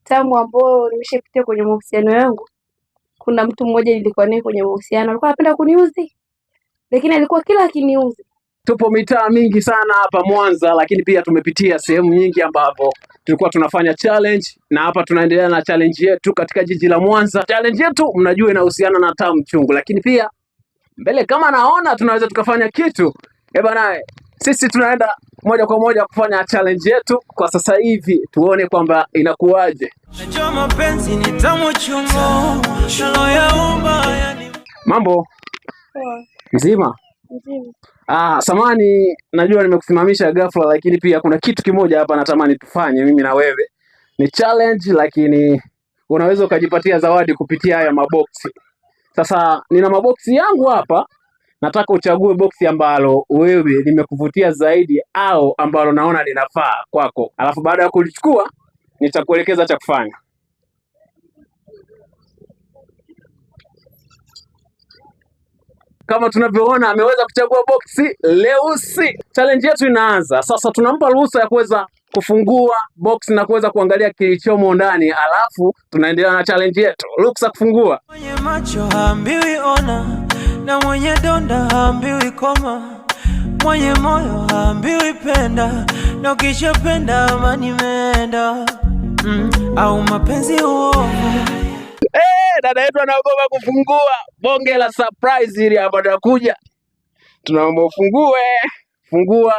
tamu ambayo nimeshapitia kwenye mahusiano yangu. Kuna mtu mmoja nilikuwa naye kwenye mahusiano, alikuwa anapenda kuniuzi, lakini alikuwa kila akiniuzi. Tupo mitaa mingi sana hapa Mwanza, lakini pia tumepitia sehemu nyingi ambapo tulikuwa tunafanya challenge, na hapa tunaendelea na challenge yetu katika jiji la Mwanza. Challenge yetu mnajua inahusiana na tamu chungu, lakini pia mbele kama naona tunaweza tukafanya kitu. Bana, sisi tunaenda moja kwa moja kufanya challenge yetu kwa sasa hivi, tuone kwamba inakuwaje. Najua mapenzi ni tamu chungu, Mambo mzima? Mzima. Samani, najua nimekusimamisha ghafla, lakini pia kuna kitu kimoja hapa natamani tufanye mimi na wewe. Ni challenge, lakini unaweza ukajipatia zawadi kupitia haya maboksi. Sasa nina maboksi yangu hapa, nataka uchague boksi ambalo wewe limekuvutia zaidi au ambalo naona linafaa kwako. Alafu baada ya kulichukua nitakuelekeza cha kufanya. Kama tunavyoona ameweza kuchagua boksi leusi. Challenge yetu inaanza sasa. Tunampa ruhusa ya kuweza kufungua box na kuweza kuangalia kilichomo ndani, alafu tunaendelea na challenge yetu. Ruhusa kufungua. Mwenye macho haambiwi ona, na mwenye donda haambiwi koma, mwenye moyo haambiwi penda, na ukishapenda amani imeenda. Au mapenzi uovu. Dada yetu anaogopa kufungua bonge la surprise ili hapa atakuja. Tunaomba ufungue. Fungua.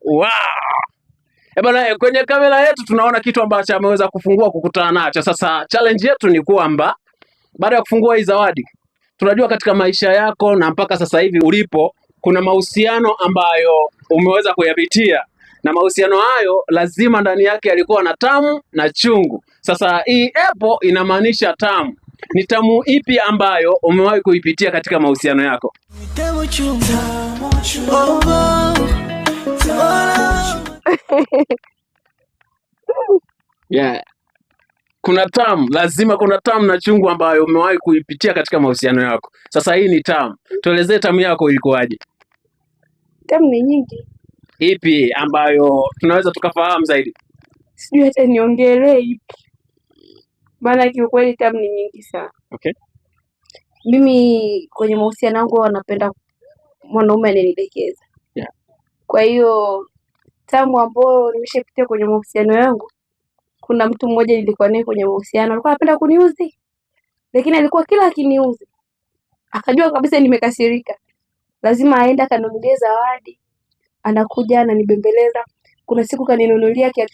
Wow! Bana, kwenye kamera yetu tunaona kitu ambacho ameweza kufungua kukutana nacho. Sasa challenge yetu ni kwamba baada ya kufungua hii zawadi, tunajua katika maisha yako na mpaka sasa hivi ulipo kuna mahusiano ambayo umeweza kuyapitia, na mahusiano hayo lazima ndani yake yalikuwa na tamu na chungu. Sasa hii apple inamaanisha tamu. Ni tamu ipi ambayo umewahi kuipitia katika mahusiano yako? Yeah. Lazima kuna tamu na chungu ambayo umewahi kuipitia katika mahusiano yako. Sasa hii ni tamu. Tuelezee tamu yako ilikuwaje? Tamu ni nyingi. Ipi ambayo tunaweza tukafahamu zaidi? Sijui hata niongelee ipi, maana kiukweli tamu ni nyingi sana. Okay. Mimi kwenye mahusiano yangu napenda mwanaume ananidekeza. Yeah. Kwa hiyo tamu ambayo nimeshapitia kwenye mahusiano yangu, kuna mtu mmoja nilikuwa naye kwenye mahusiano, alikuwa anapenda kuniuzi, lakini alikuwa kila akiniuzi akajua kabisa nimekasirika, lazima aende akanunulie zawadi, anakuja ananibembeleza. Kuna siku kaninunulia kiatu